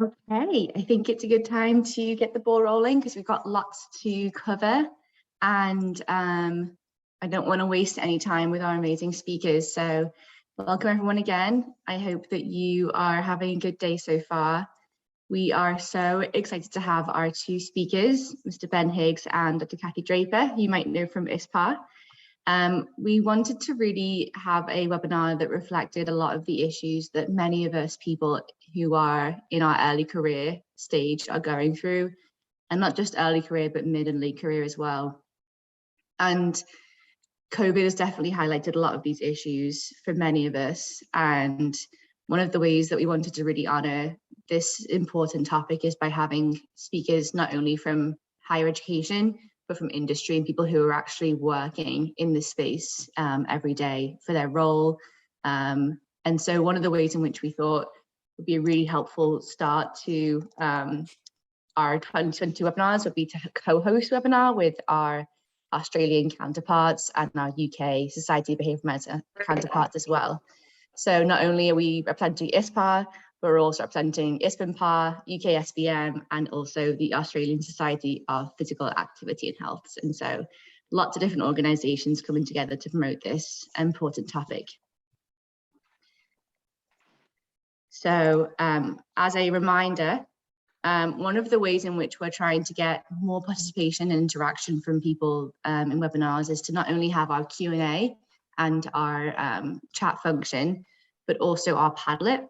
Okay, I think it's a good time to get the ball rolling because we've got lots to cover, and I don't want to waste any time with our amazing speakers. So welcome everyone again. I hope that you are having a good day so far. We are so excited to have our two speakers, Mr. Ben Higgs and Dr. Kathy Draper, who you might know from ISPAH. We wanted to really have a webinar that reflected a lot of the issues that many of us people who are in our early career stage are going through, and not just early career, but mid and late career as well. And COVID has definitely highlighted a lot of these issues for many of us. And one of the ways that we wanted to really honor this important topic is by having speakers not only from higher education, but from industry and people who are actually working in this space every day for their role. And so one of the ways in which we thought would be a really helpful start to our 2022 webinars would be to co-host webinar with our Australian counterparts and our UK Society of Behavioural Medicine counterparts as well. So not only are we representing ISPAH, but we're also representing ISPAH, UK SBM, and also the Australian Society of Physical Activity and Health. And so lots of different organisations coming together to promote this important topic. So as a reminder, one of the ways in which we're trying to get more participation and interaction from people in webinars is to not only have our Q&A and our chat function, but also our Padlet.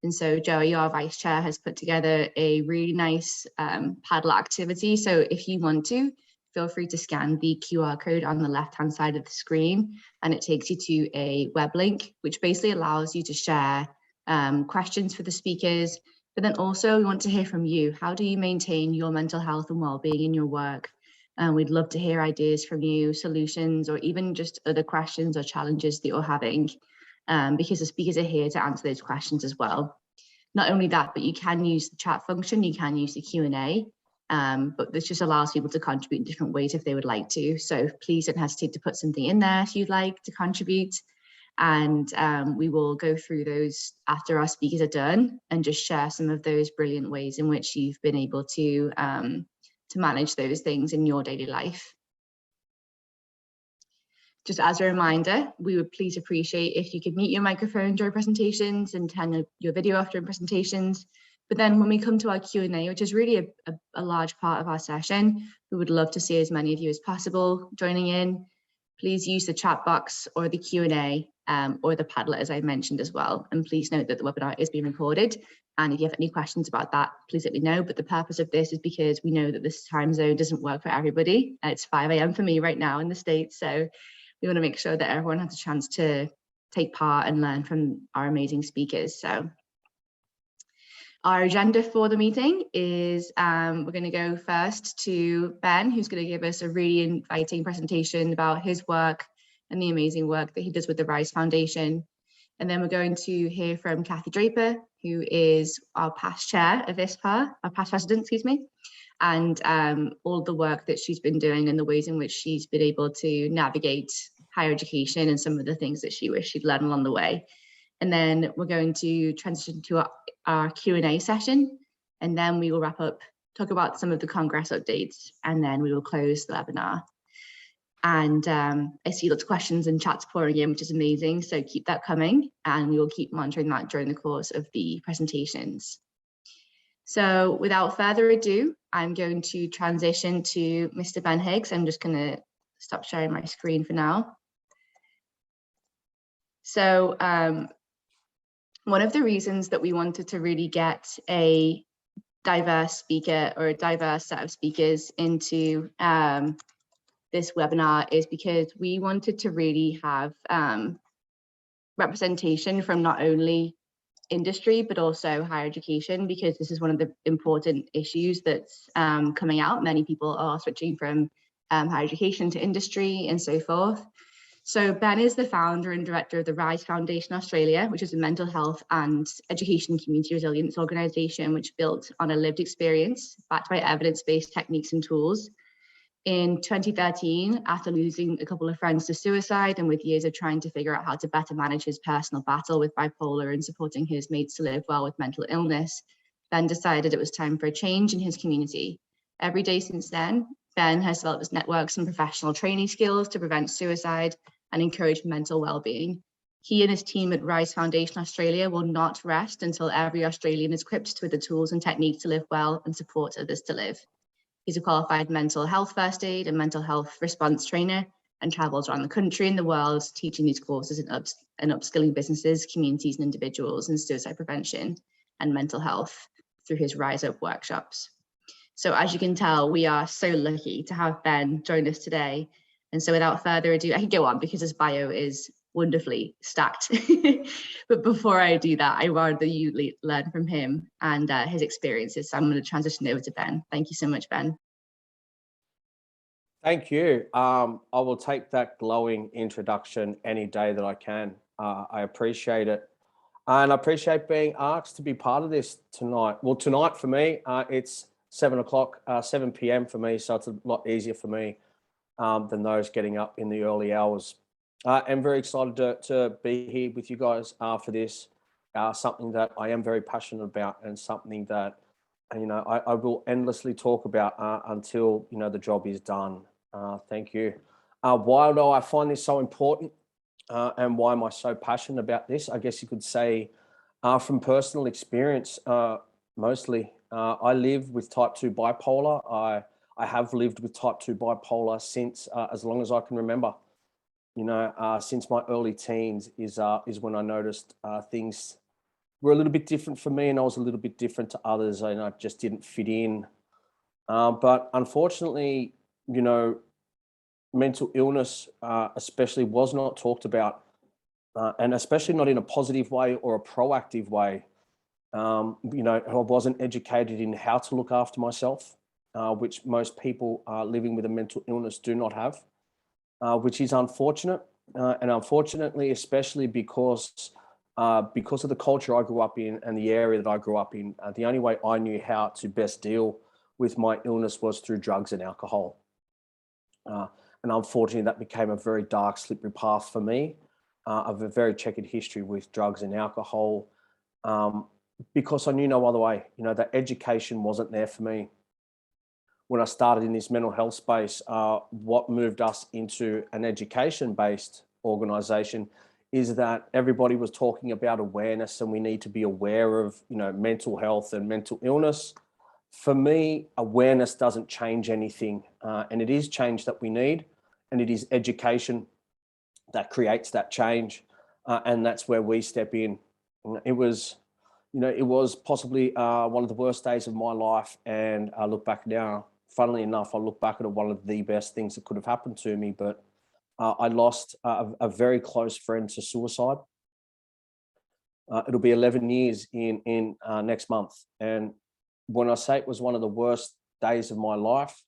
And so Joey, our vice chair, has put together a really nice Padlet activity. So if you want to, feel free to scan the QR code on the left-hand side of the screen, and it takes you to a web link, which basically allows you to share questions for the speakers. But then also we want to hear from you. How do you maintain your mental health and well-being in your work? We'd love to hear ideas from you, solutions, or even just other questions or challenges that you're having, because the speakers are here to answer those questions as well. Not only that, but you can use the chat function, you can use the Q&A, but this just allows people to contribute in different ways if they would like to. So please don't hesitate to put something in there if you'd like to contribute. And we will go through those after our speakers are done and just share some of those brilliant ways in which you've been able to manage those things in your daily life. Just as a reminder, we would please appreciate if you could mute your microphone during presentations and turn your video off during presentations. But then when we come to our Q&A, which is really a large part of our session, we would love to see as many of you as possible joining in. Please use the chat box or the Q&A or the Padlet, as I mentioned as well. And please note that the webinar is being recorded. And if you have any questions about that, please let me know. But the purpose of this is because we know that this time zone doesn't work for everybody. It's 5 AM for me right now in the States. So we want to make sure that everyone has a chance to take part and learn from our amazing speakers. So our agenda for the meeting is we're going to go first to Ben, who's going to give us a really inviting presentation about his work and the amazing work that he does with the RISE Foundation. And then we're going to hear from Kathy Draper, who is our past chair of ISPAH, our past president, excuse me, and all the work that she's been doing and the ways in which she's been able to navigate higher education and some of the things that she wished she'd learned along the way. And then we're going to transition to our Q&A session, and then we will wrap up, talk about some of the Congress updates, and then we will close the webinar. And I see lots of questions and chats pouring in, which is amazing. So keep that coming, and we will keep monitoring that during the course of the presentations. So without further ado, I'm going to transition to Mr. Ben Higgs. I'm just going to stop sharing my screen for now. So one of the reasons that we wanted to really get a diverse speaker or a diverse set of speakers into this webinar is because we wanted to really have representation from not only industry, but also higher education, because this is one of the important issues that's coming out. Many people are switching from higher education to industry and so forth. So Ben is the founder and director of the RISE Foundation Australia, which is a mental health and education community resilience organisation which built on a lived experience backed by evidence-based techniques and tools. In 2013, after losing a couple of friends to suicide and with years of trying to figure out how to better manage his personal battle with bipolar and supporting his mates to live well with mental illness, Ben decided it was time for a change in his community. Every day since then, Ben has developed his networks and professional training skills to prevent suicide and encourage mental well-being. He and his team at Rise Foundation Australia will not rest until every Australian is equipped with the tools and techniques to live well and support others to live. He's a qualified mental health first aid and mental health response trainer and travels around the country and the world teaching these courses and upskilling businesses, communities and individuals in suicide prevention and mental health through his Rise Up workshops. So as you can tell, we are so lucky to have Ben join us today. And so without further ado, I can go on because his bio is wonderfully stacked. But before I do that, I rather you learn from him and his experiences. So I'm going to transition over to Ben. Thank you so much, Ben. Thank you. I will take that glowing introduction any day that I can. I appreciate it. And I appreciate being asked to be part of this tonight. Well, tonight for me, it's 7 p.m. for me. So it's a lot easier for me than those getting up in the early hours. I'm very excited to be here with you guys for this, something that I am very passionate about and something that, I will endlessly talk about until, the job is done. Thank you. Why do I find this so important and why am I so passionate about this? I guess you could say from personal experience, mostly. I live with type 2 bipolar. I have lived with type 2 bipolar since as long as I can remember. Since my early teens is when I noticed things were a little bit different for me and I was a little bit different to others and I just didn't fit in. But unfortunately, mental illness especially was not talked about and especially not in a positive way or a proactive way. I wasn't educated in how to look after myself, which most people living with a mental illness do not have. Which is unfortunate, and unfortunately, especially because of the culture I grew up in and the area that I grew up in, the only way I knew how to best deal with my illness was through drugs and alcohol. And unfortunately, that became a very dark, slippery path for me. Of a very checkered history with drugs and alcohol, because I knew no other way. That education wasn't there for me. When I started in this mental health space, what moved us into an education-based organisation is that everybody was talking about awareness and we need to be aware of, mental health and mental illness. For me, awareness doesn't change anything, and it is change that we need, and it is education that creates that change, and that's where we step in. It was possibly one of the worst days of my life, and I look back now. Funnily enough, I look back at one of the best things that could have happened to me, but I lost a very close friend to suicide. It'll be 11 years in next month. And when I say it was one of the worst days of my life,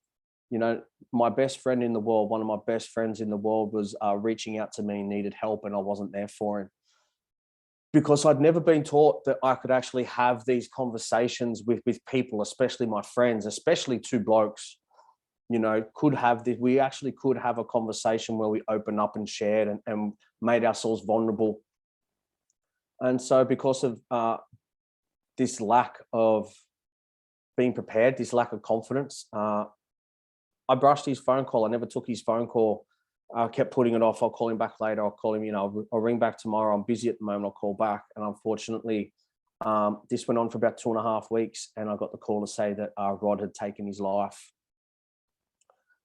my best friend in the world, one of my best friends in the world was reaching out to me and needed help, and I wasn't there for him. Because I'd never been taught that I could actually have these conversations with people, especially my friends, especially two blokes, could have this. We actually could have a conversation where we opened up and shared and made ourselves vulnerable. And so because of this lack of being prepared, this lack of confidence, I brushed his phone call. I never took his phone call. I kept putting it off. I'll call him back later. I'll call him, I'll ring back tomorrow. I'm busy at the moment. I'll call back. And unfortunately, this went on for about 2.5 weeks. And I got the call to say that Rod had taken his life.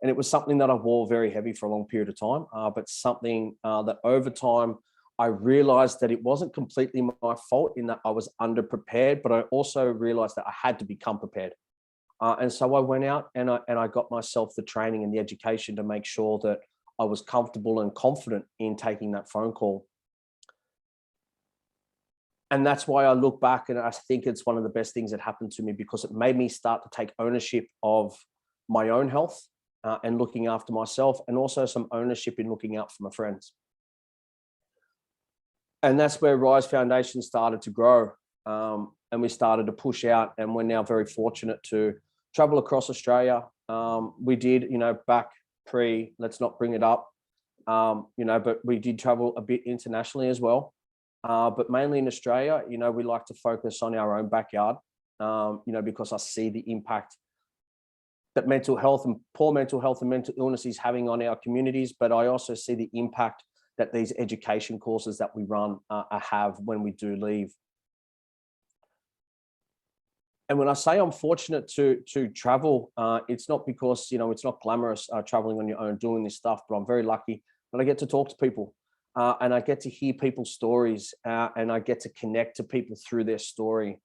And it was something that I wore very heavy for a long period of time, but something that over time, I realized that it wasn't completely my fault in that I was underprepared, but I also realized that I had to become prepared. And so I went out and I got myself the training and the education to make sure that I was comfortable and confident in taking that phone call. And that's why I look back and I think it's one of the best things that happened to me, because it made me start to take ownership of my own health and looking after myself, and also some ownership in looking out for my friends. And that's where Rise Foundation started to grow. And we started to push out, and we're now very fortunate to travel across Australia. We did, back let's not bring it up, but we did travel a bit internationally as well. But mainly in Australia, we like to focus on our own backyard. because I see the impact that mental health and poor mental health and mental illness is having on our communities. But I also see the impact that these education courses that we run have when we do leave. And when I say I'm fortunate to travel, it's not because, it's not glamorous traveling on your own, doing this stuff, but I'm very lucky that I get to talk to people and I get to hear people's stories and I get to connect to people through their story.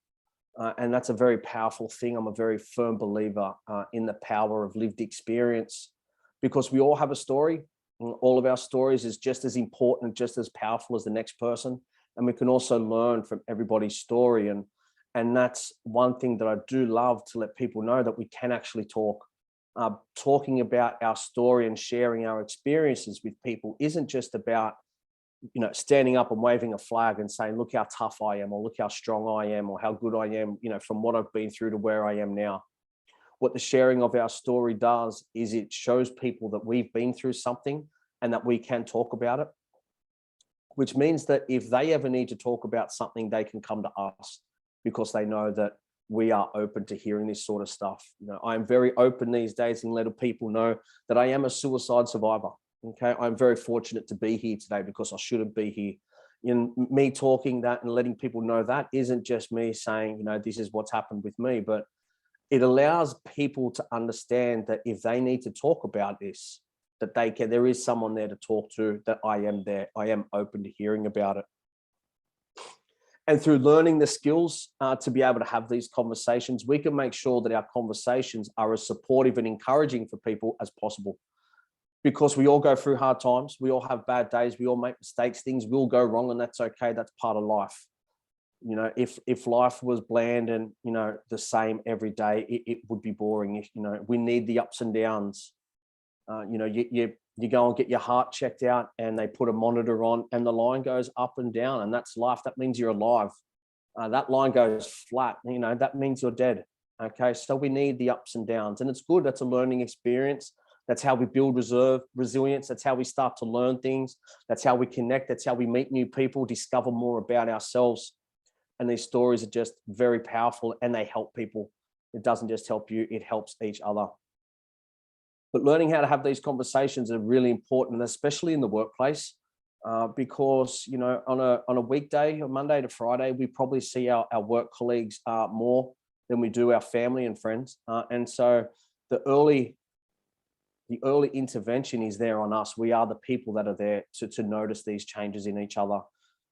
And that's a very powerful thing. I'm a very firm believer in the power of lived experience, because we all have a story. And all of our stories is just as important, just as powerful as the next person. And we can also learn from everybody's story. And that's one thing that I do love to let people know, that we can actually talk. Talking about our story and sharing our experiences with people isn't just about, standing up and waving a flag and saying, look how tough I am, or look how strong I am, or how good I am, from what I've been through to where I am now. What the sharing of our story does is it shows people that we've been through something and that we can talk about it, which means that if they ever need to talk about something, they can come to us, because they know that we are open to hearing this sort of stuff. I'm very open these days in letting people know that I am a suicide survivor. Okay, I'm very fortunate to be here today, because I shouldn't be here. Me talking that and letting people know that isn't just me saying, this is what's happened with me, but it allows people to understand that if they need to talk about this, that there is someone there to talk to, that I am there. I am open to hearing about it. And through learning the skills to be able to have these conversations, we can make sure that our conversations are as supportive and encouraging for people as possible. Because we all go through hard times, we all have bad days, we all make mistakes, things will go wrong, and that's okay. That's part of life. If life was bland and the same every day, it would be boring. We need the ups and downs. You go and get your heart checked out and they put a monitor on and the line goes up and down, and that's life. That means you're alive. That line goes flat, that means you're dead. Okay, so we need the ups and downs, and it's good. That's a learning experience. That's how we build resilience. That's how we start to learn things. That's how we connect. That's how we meet new people, discover more about ourselves. And these stories are just very powerful, and they help people. It doesn't just help you, it helps each other. But learning how to have these conversations are really important, especially in the workplace, because, on a weekday, or Monday to Friday, we probably see our work colleagues more than we do our family and friends. And so the early intervention is there on us. We are the people that are there to notice these changes in each other,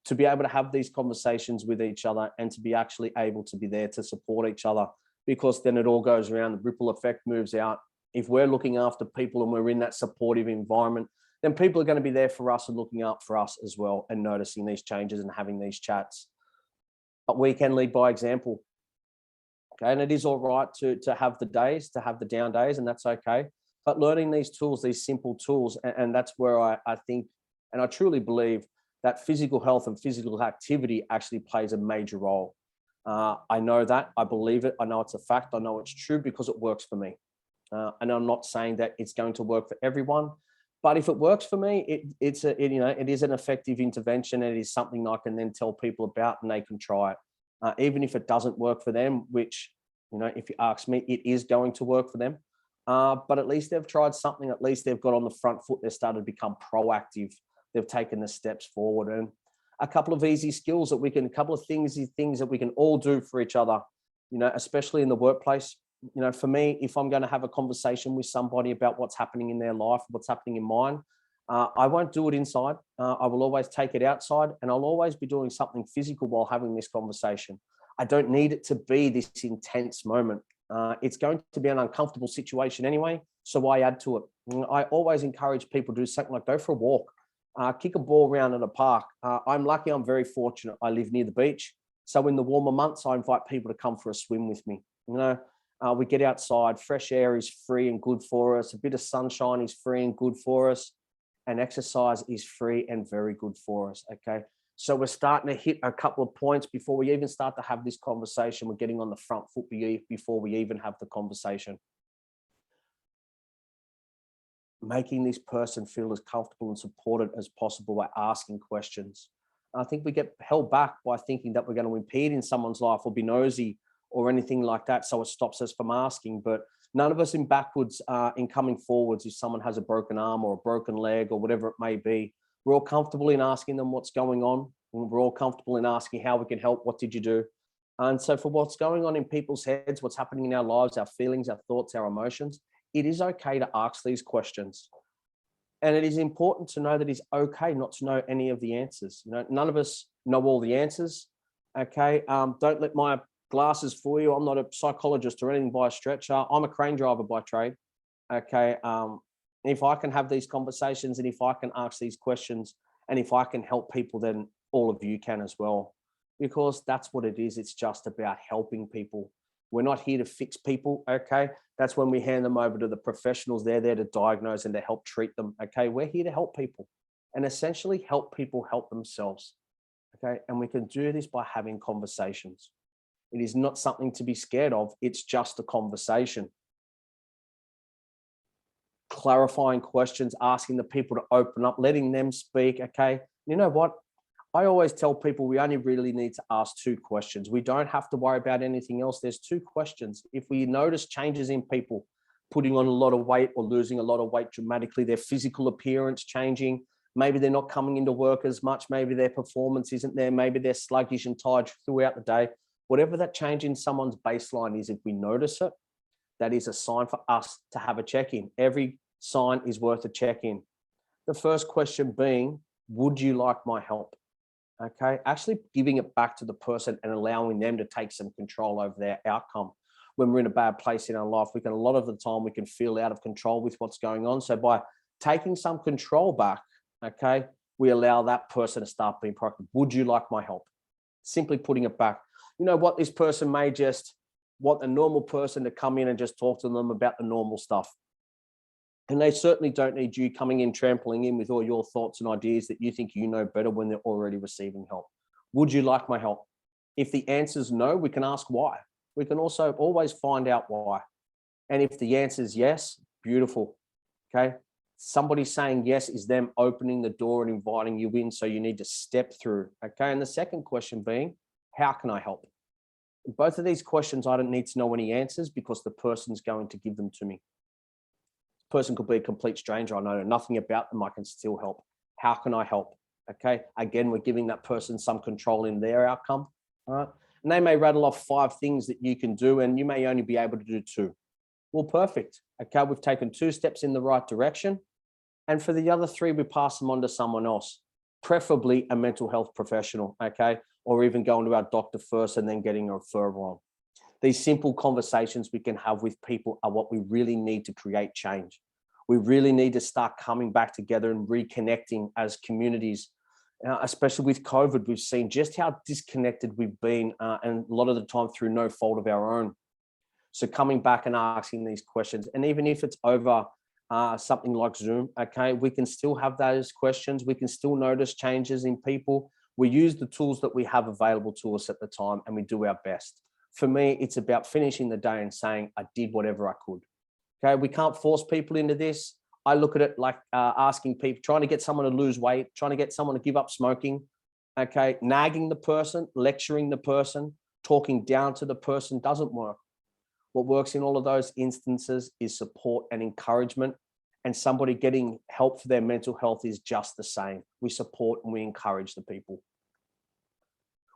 to be able to have these conversations with each other, and to be actually able to be there to support each other, because then it all goes around, the ripple effect moves out. If we're looking after people and we're in that supportive environment, then people are going to be there for us and looking out for us as well, and noticing these changes and having these chats. But we can lead by example. Okay, and it is all right to have the days, to have the down days, and that's okay. But learning these tools, these simple tools, and that's where I think, and I truly believe, that physical health and physical activity actually plays a major role. I know that, I believe it, I know it's a fact, I know it's true, because it works for me. And I'm not saying that it's going to work for everyone, but if it works for me, it is an effective intervention. And it is something I can then tell people about, and they can try it. Even if it doesn't work for them, which, if you ask me, it is going to work for them. But at least they've tried something. At least they've got on the front foot. They've started to become proactive. They've taken the steps forward, and a couple of easy skills that a couple of things that we can all do for each other, especially in the workplace. For me, if I'm going to have a conversation with somebody about what's happening in their life, what's happening in mine, I won't do it inside. I will always take it outside, and I'll always be doing something physical while having this conversation. I don't need it to be this intense moment. It's going to be an uncomfortable situation anyway, so I add to it. I always encourage people to do something like go for a walk, kick a ball around at a park. I'm lucky, I'm very fortunate. I live near the beach. So in the warmer months, I invite people to come for a swim with me. We get outside, fresh air is free and good for us. A bit of sunshine is free and good for us. And exercise is free and very good for us, okay? So we're starting to hit a couple of points before we even start to have this conversation. We're getting on the front foot before we even have the conversation. Making this person feel as comfortable and supported as possible by asking questions. I think we get held back by thinking that we're going to impede in someone's life or be nosy or anything like that, so it stops us from asking. But none of us in backwards in coming forwards, if someone has a broken arm or a broken leg or whatever it may be, we're all comfortable in asking them what's going on. We're all comfortable in asking how we can help, what did you do? And so for what's going on in people's heads, what's happening in our lives, our feelings, our thoughts, our emotions, it is okay to ask these questions. And it is important to know that it's okay not to know any of the answers. You know, none of us know all the answers. Okay. Don't let my glasses fool you. I'm not a psychologist or anything by a stretch. I'm a crane driver by trade. Okay. If I can have these conversations and if I can ask these questions and if I can help people, then all of you can as well, because that's what it is. It's just about helping people. We're not here to fix people. Okay. That's when we hand them over to the professionals. They're there to diagnose and to help treat them. Okay. We're here to help people and essentially help people help themselves. Okay. And we can do this by having conversations. It is not something to be scared of. It's just a conversation. Clarifying questions, asking the people to open up, letting them speak. Okay. You know what? I always tell people we only really need to ask 2 questions. We don't have to worry about anything else. There's 2 questions. If we notice changes in people, putting on a lot of weight or losing a lot of weight dramatically, their physical appearance changing, maybe they're not coming into work as much, maybe their performance isn't there, maybe they're sluggish and tired throughout the day, whatever that change in someone's baseline is, if we notice it, that is a sign for us to have a check-in. Every sign is worth a check-in. The first question being, would you like my help? Okay, actually giving it back to the person and allowing them to take some control over their outcome. When we're in a bad place in our life, a lot of the time we can feel out of control with what's going on. So by taking some control back, okay, we allow that person to start being proactive. Would you like my help? Simply putting it back. You know what, this person may just want a normal person to come in and just talk to them about the normal stuff. And they certainly don't need you coming in, trampling in with all your thoughts and ideas that you think you know better when they're already receiving help. Would you like my help? If the answer is no, we can ask why. We can also always find out why. And if the answer is yes, beautiful. Okay. Somebody saying yes is them opening the door and inviting you in. So you need to step through. Okay. And the second question being, how can I help? Both of these questions, I don't need to know any answers because the person's going to give them to me. Person could be a complete stranger. I know nothing about them. I can still help. How can I help? Okay. Again, we're giving that person some control in their outcome. All right. And they may rattle off 5 things that you can do, and you may only be able to do 2. Well, perfect. Okay. We've taken 2 steps in the right direction. And for the other 3, we pass them on to someone else, preferably a mental health professional. Okay. Or even going to our doctor first and then getting a referral on. These simple conversations we can have with people are what we really need to create change. We really need to start coming back together and reconnecting as communities, especially with COVID. We've seen just how disconnected we've been, and a lot of the time through no fault of our own. So coming back and asking these questions, and even if it's over something like Zoom, okay, we can still have those questions. We can still notice changes in people. We use the tools that we have available to us at the time, and we do our best. For me, it's about finishing the day and saying, I did whatever I could. Okay, we can't force people into this. I look at it like asking people, trying to get someone to lose weight, trying to get someone to give up smoking. Okay, nagging the person, lecturing the person, talking down to the person doesn't work. What works in all of those instances is support and encouragement, and somebody getting help for their mental health is just the same. We support and we encourage the people.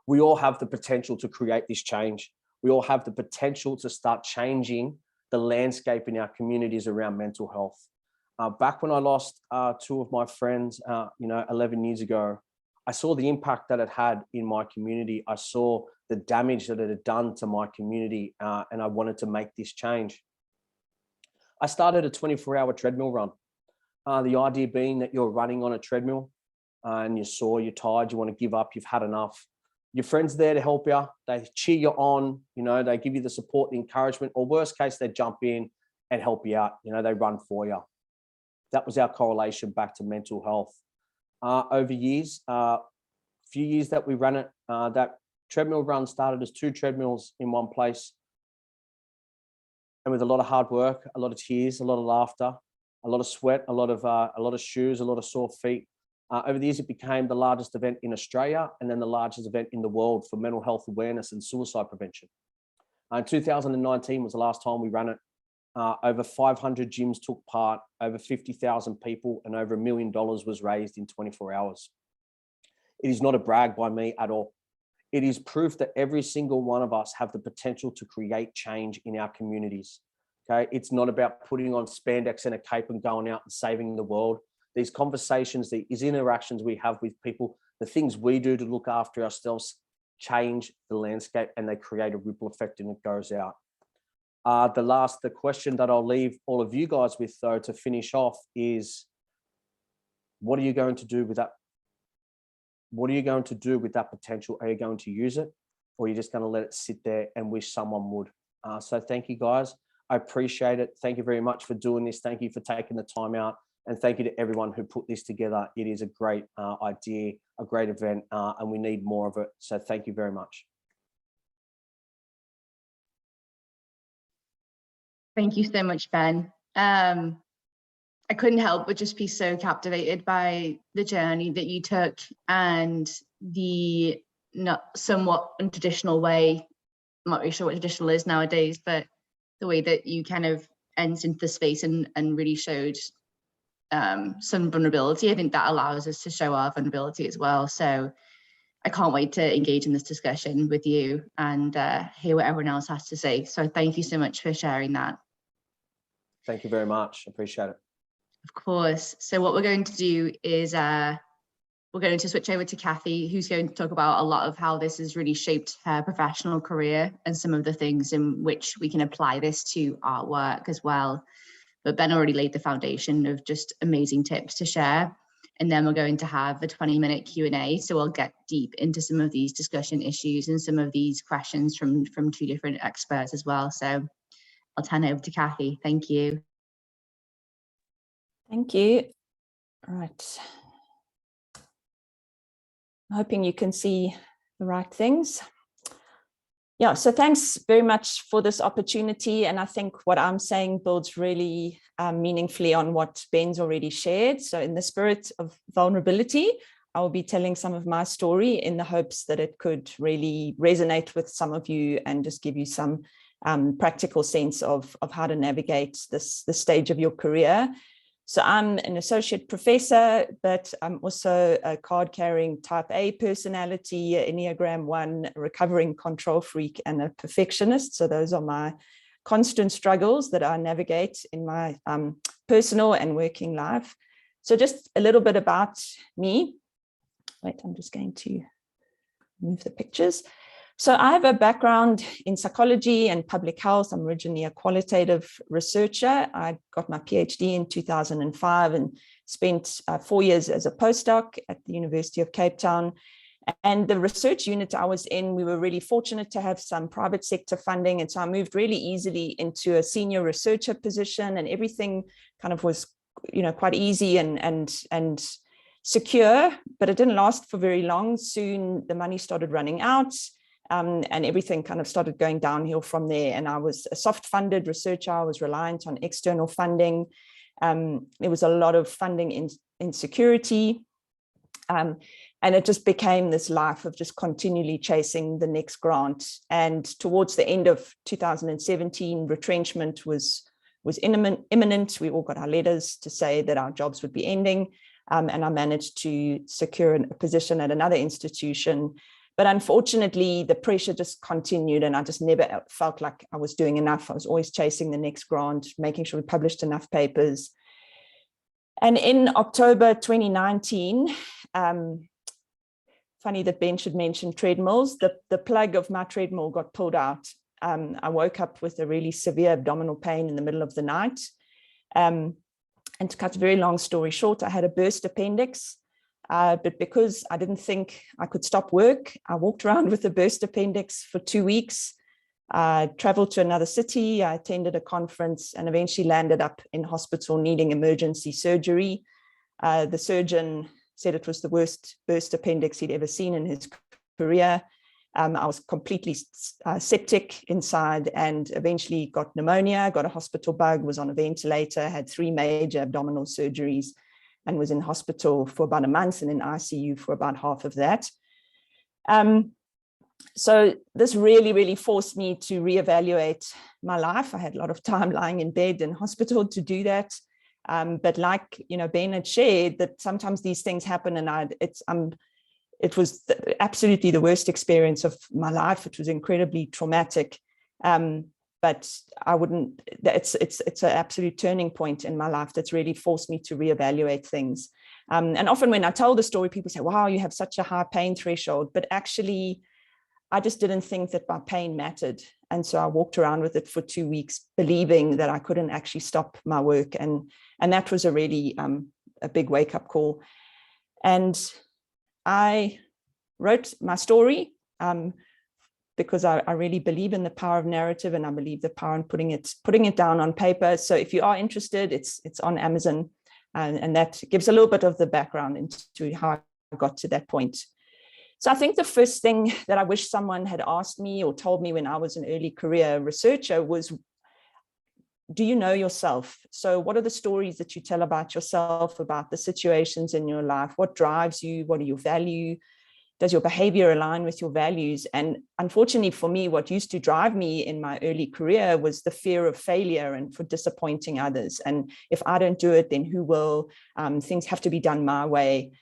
We all have the potential to create this change. We all have the potential to start changing the landscape in our communities around mental health. Back when I lost 2 of my friends, 11 years ago, I saw the impact that it had in my community. I saw the damage that it had done to my community, and I wanted to make this change. I started a 24-hour treadmill run. The idea being that you're running on a treadmill and you're sore, you're tired, you want to give up, you've had enough. Your friend's there to help you. They cheer you on, they give you the support, the encouragement, or worst case, they jump in and help you out. They run for you. That was our correlation back to mental health. Over years, few years that we ran it, that treadmill run started as 2 treadmills in one place. And with a lot of hard work, a lot of tears, a lot of laughter, a lot of sweat, a lot of shoes, a lot of sore feet. Over the years, it became the largest event in Australia and then the largest event in the world for mental health awareness and suicide prevention. 2019 was the last time we ran it. Over 500 gyms took part, over 50,000 people, and over $1 million was raised in 24 hours. It is not a brag by me at all. It is proof that every single one of us have the potential to create change in our communities. Okay, it's not about putting on spandex and a cape and going out and saving the world. These conversations, these interactions we have with people, the things we do to look after ourselves change the landscape, and they create a ripple effect, and it goes out. The question that I'll leave all of you guys with, though, to finish off is, what are you going to do with that? What are you going to do with that potential? Are you going to use it, or are you just going to let it sit there and wish someone would? So thank you, guys. I appreciate it. Thank you very much for doing this. Thank you for taking the time out. And thank you to everyone who put this together. It is a great idea, a great event, and we need more of it. So thank you very much. Thank you so much, Ben. I couldn't help but just be so captivated by the journey that you took and the somewhat untraditional way, I'm not really sure what traditional is nowadays, but the way that you kind of entered into the space and really showed some vulnerability. I think that allows us to show our vulnerability as well. So I can't wait to engage in this discussion with you and hear what everyone else has to say. So thank you so much for sharing that. Thank you very much. Appreciate it. Of course. So what we're going to do is we're going to switch over to Kathy, who's going to talk about a lot of how this has really shaped her professional career and some of the things in which we can apply this to our work as well. But Ben already laid the foundation of just amazing tips to share. And then we're going to have a 20-minute Q&A. So we'll get deep into some of these discussion issues and some of these questions from two different experts as well. So I'll turn it over to Kathy. Thank you. Thank you. All right. I'm hoping you can see the right things. Yeah, so thanks very much for this opportunity. And I think what I'm saying builds really meaningfully on what Ben's already shared. So in the spirit of vulnerability, I will be telling some of my story in the hopes that it could really resonate with some of you and just give you some practical sense of how to navigate this stage of your career. So I'm an associate professor, but I'm also a card-carrying type A personality, Enneagram 1, a recovering control freak, and a perfectionist. So those are my constant struggles that I navigate in my personal and working life. So just a little bit about me. Wait, I'm just going to move the pictures. So I have a background in psychology and public health. I'm originally a qualitative researcher. I got my PhD in 2005 and spent 4 years as a postdoc at the University of Cape Town. And the research unit I was in, we were really fortunate to have some private sector funding. And so I moved really easily into a senior researcher position, and everything kind of was, quite easy and secure, but it didn't last for very long. Soon the money started running out. And everything kind of started going downhill from there. And I was a soft funded researcher. I was reliant on external funding. There was a lot of funding insecurity. And it just became this life of just continually chasing the next grant. And towards the end of 2017, retrenchment was imminent. We all got our letters to say that our jobs would be ending. And I managed to secure a position at another institution. But unfortunately, the pressure just continued, and I just never felt like I was doing enough. I was always chasing the next grant, making sure we published enough papers. And in October 2019, funny that Ben should mention treadmills, the plug of my treadmill got pulled out. I woke up with a really severe abdominal pain in the middle of the night. And to cut a very long story short, I had a burst appendix. But because I didn't think I could stop work, I walked around with a burst appendix for 2 weeks. I traveled to another city. I attended a conference and eventually landed up in hospital needing emergency surgery. The surgeon said it was the worst burst appendix he'd ever seen in his career. I was completely septic inside and eventually got pneumonia, got a hospital bug, was on a ventilator, had 3 major abdominal surgeries, and was in hospital for about a month and in ICU for about half of that. So this really, really forced me to reevaluate my life. I had a lot of time lying in bed in hospital to do that. But like, Ben had shared, that sometimes these things happen, and it was absolutely the worst experience of my life. It was incredibly traumatic. But I wouldn't, it's an absolute turning point in my life that's really forced me to reevaluate things. And often when I tell the story, people say, wow, you have such a high pain threshold. But actually, I just didn't think that my pain mattered. And so I walked around with it for 2 weeks, believing that I couldn't actually stop my work. And that was a really a big wake-up call. And I wrote my story because I really believe in the power of narrative, and I believe the power in putting it down on paper. So if you are interested, it's on Amazon, and that gives a little bit of the background into how I got to that point. So I think the first thing that I wish someone had asked me or told me when I was an early career researcher was, do you know yourself? So what are the stories that you tell about yourself, about the situations in your life? What drives you? What do you value? Does your behavior align with your values? And unfortunately for me, what used to drive me in my early career was the fear of failure and for disappointing others. And if I don't do it, then who will? Things have to be done my way.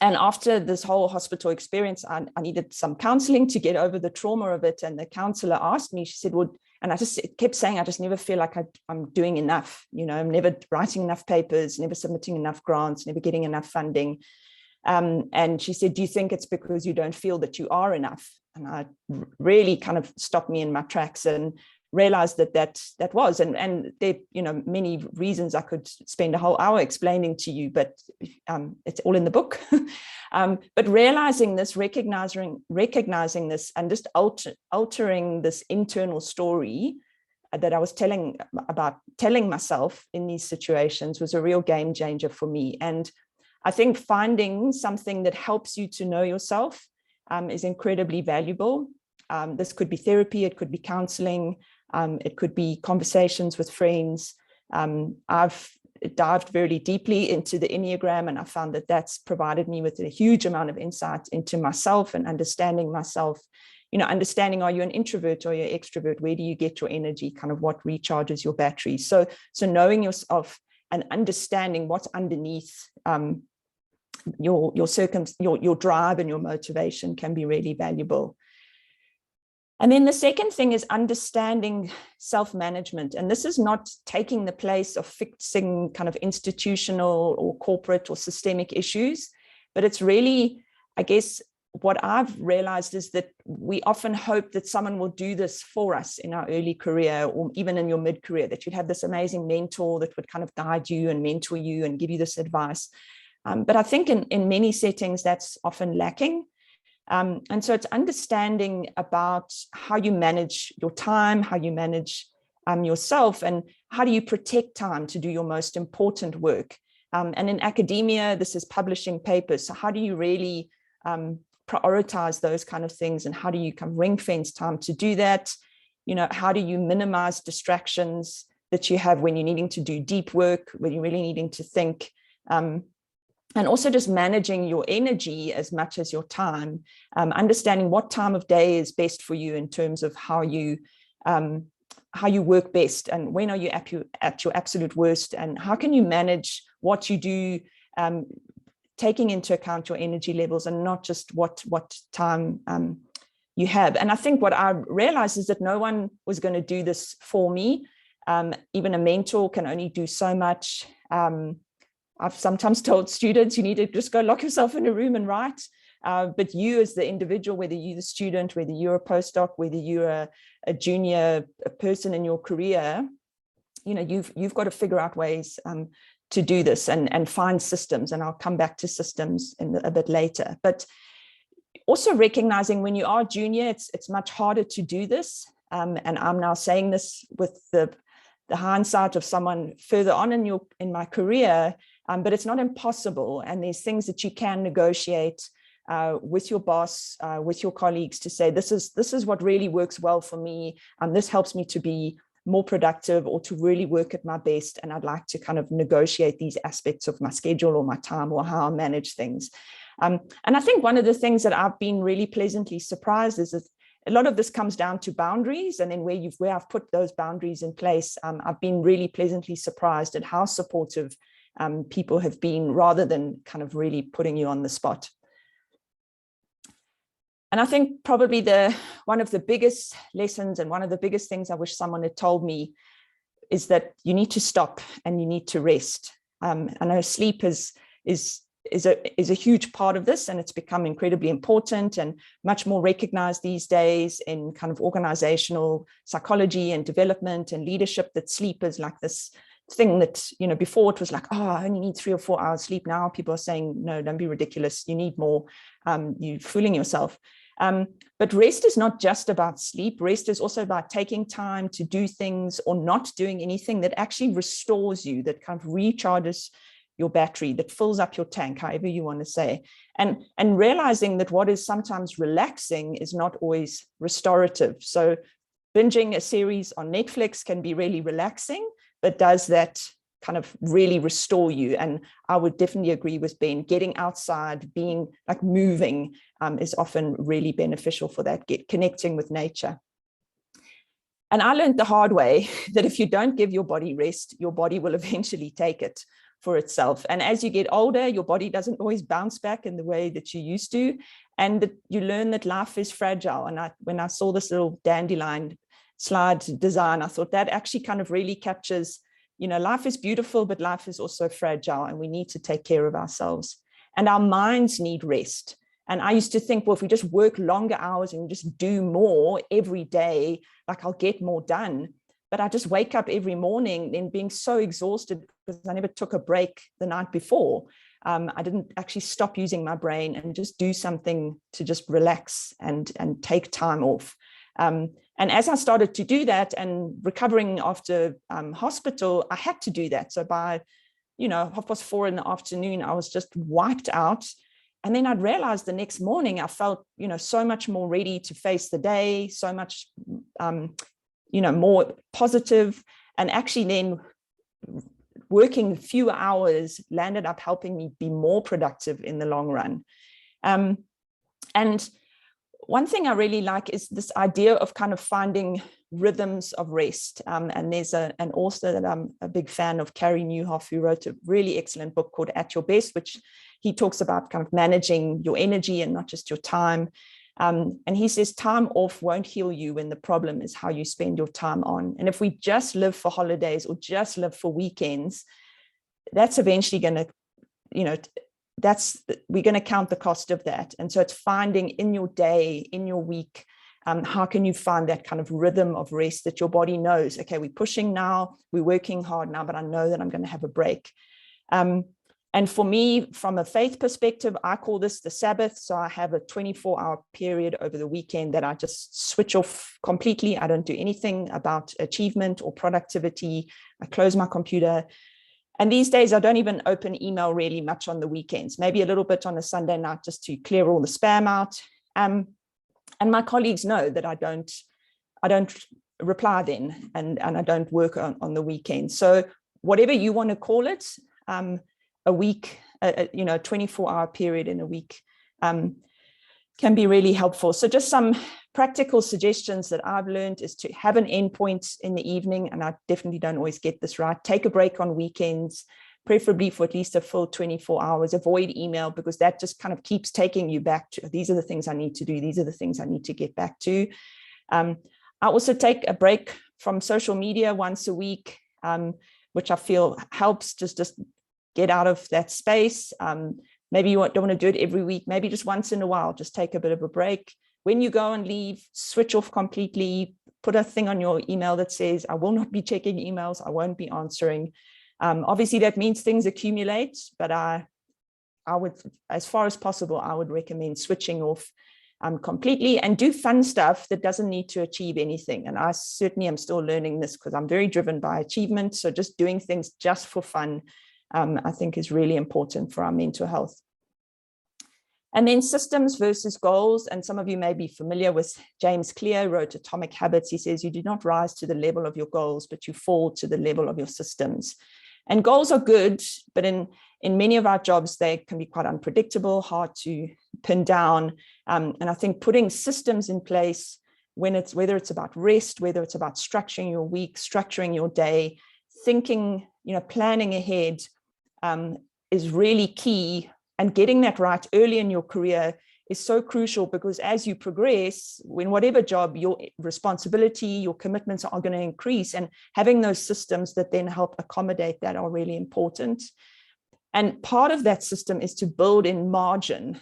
And after this whole hospital experience, I needed some counseling to get over the trauma of it. And the counselor asked me, she said, well, and I just kept saying, I just never feel like I'm doing enough. I'm never writing enough papers, never submitting enough grants, never getting enough funding. And she said, do you think it's because you don't feel that you are enough? And I really kind of stopped me in my tracks and realized that was, and there, many reasons I could spend a whole hour explaining to you, but it's all in the book. But realizing this, recognizing this, and just altering this internal story that I was telling myself in these situations was a real game changer for me. And I think finding something that helps you to know yourself is incredibly valuable. This could be therapy, it could be counseling, it could be conversations with friends. I've dived very deeply into the Enneagram, and I found that that's provided me with a huge amount of insight into myself and understanding myself. Understanding, are you an introvert or you're an extrovert? Where do you get your energy? Kind of what recharges your battery? So knowing yourself and understanding what's underneath your drive and your motivation can be really valuable. And then the second thing is understanding self-management. And this is not taking the place of fixing kind of institutional or corporate or systemic issues, but it's really, I guess, what I've realized is that we often hope that someone will do this for us in our early career or even in your mid-career, that you'd have this amazing mentor that would kind of guide you and mentor you and give you this advice. But I think in many settings, that's often lacking. And so it's understanding about how you manage your time, how you manage yourself, and how do you protect time to do your most important work. And in academia, this is publishing papers. So how do you really prioritize those kind of things, and how do you kind of ring fence time to do that? How do you minimize distractions that you have when you're needing to do deep work, when you're really needing to think? And also just managing your energy as much as your time, understanding what time of day is best for you in terms of how you work best, and when are you at your absolute worst, and how can you manage what you do, taking into account your energy levels and not just what time you have. And I think what I realized is that no one was going to do this for me. Even a mentor can only do so much. I've sometimes told students, you need to just go lock yourself in a room and write. But you as the individual, whether you're the student, whether you're a postdoc, whether you're a junior person in your career, you've got to figure out ways to do this and find systems. And I'll come back to systems a bit later. But also recognizing when you are junior, it's much harder to do this. And I'm now saying this with the hindsight of someone further on in my career. But it's not impossible. And there's things that you can negotiate with your boss, with your colleagues, to say, this is what really works well for me. This helps me to be more productive or to really work at my best. And I'd like to kind of negotiate these aspects of my schedule or my time or how I manage things. And I think one of the things that I've been really pleasantly surprised is that a lot of this comes down to boundaries, and then where I've put those boundaries in place, I've been really pleasantly surprised at how supportive people have been, rather than kind of really putting you on the spot. And I think probably one of the biggest lessons and one of the biggest things I wish someone had told me is that you need to stop and you need to rest. I know sleep is a huge part of this, and it's become incredibly important and much more recognized these days in kind of organizational psychology and development and leadership, that sleep is like this thing that, you know, before it was like, oh, I only need 3 or 4 hours sleep. Now people are saying, no, don't be ridiculous. You need more. You're fooling yourself. But rest is not just about sleep. Rest is also about taking time to do things or not doing anything that actually restores you, that kind of recharges your battery, that fills up your tank, however you want to say, and realizing that what is sometimes relaxing is not always restorative. So binging a series on Netflix can be really relaxing, but does that kind of really restore you? And I would definitely agree with Ben, getting outside, being like moving is often really beneficial for that, connecting with nature. And I learned the hard way that if you don't give your body rest, your body will eventually take it for itself. And as you get older, your body doesn't always bounce back in the way that you used to. And that you learn that life is fragile. And when I saw this little dandelion slide design, I thought that actually kind of really captures, you know, life is beautiful, but life is also fragile, and we need to take care of ourselves. And our minds need rest. And I used to think, well, if we just work longer hours and just do more every day, like I'll get more done. But I just wake up every morning and being so exhausted because I never took a break the night before. I didn't actually stop using my brain and just do something to just relax and take time off. And as I started to do that and recovering after hospital, I had to do that. So by, 4:30 in the afternoon, I was just wiped out. And then I'd realized the next morning, I felt, so much more ready to face the day, so much, more positive. And actually then working fewer hours landed up helping me be more productive in the long run. And one thing I really like is this idea of kind of finding rhythms of rest. And there's an author that I'm a big fan of, Carey Nieuwhof, who wrote a really excellent book called At Your Best, which he talks about kind of managing your energy and not just your time. And he says time off won't heal you when the problem is how you spend your time on. And if we just live for holidays or just live for weekends, that's eventually going to, we're going to count the cost of that. And so it's finding in your day, in your week, how can you find that kind of rhythm of rest that your body knows, okay, we're pushing now, we're working hard now, but I know that I'm going to have a break. And for me, from a faith perspective, I call this the Sabbath. So I have a 24-hour period over the weekend that I just switch off completely. I don't do anything about achievement or productivity. I close my computer. And these days, I don't even open email really much on the weekends, maybe a little bit on a Sunday night just to clear all the spam out. And my colleagues know that I don't reply then, and I don't work on the weekend. So whatever you want to call it, a week, 24-hour period in a week can be really helpful. So just some practical suggestions that I've learned is to have an endpoint in the evening, and I definitely don't always get this right. Take a break on weekends, preferably for at least a full 24 hours. Avoid email, because that just kind of keeps taking you back to, these are the things I need to do. These are the things I need to get back to. I also take a break from social media once a week, which I feel helps just get out of that space. Maybe you don't want to do it every week, maybe just once in a while, just take a bit of a break. When you go and leave, switch off completely, put a thing on your email that says, I will not be checking emails, I won't be answering. Obviously that means things accumulate, but I would, as far as possible, I would recommend switching off completely and do fun stuff that doesn't need to achieve anything. And I certainly am still learning this because I'm very driven by achievement. So just doing things just for fun, I think is really important for our mental health. And then systems versus goals. And some of you may be familiar with James Clear, wrote Atomic Habits. He says, you do not rise to the level of your goals, but you fall to the level of your systems. And goals are good, but in many of our jobs, they can be quite unpredictable, hard to pin down. And I think putting systems in place, whether it's about rest, whether it's about structuring your week, structuring your day, thinking, planning ahead, is really key. And getting that right early in your career is so crucial, because as you progress, in whatever job, your responsibility, your commitments are going to increase, and having those systems that then help accommodate that are really important. And part of that system is to build in margin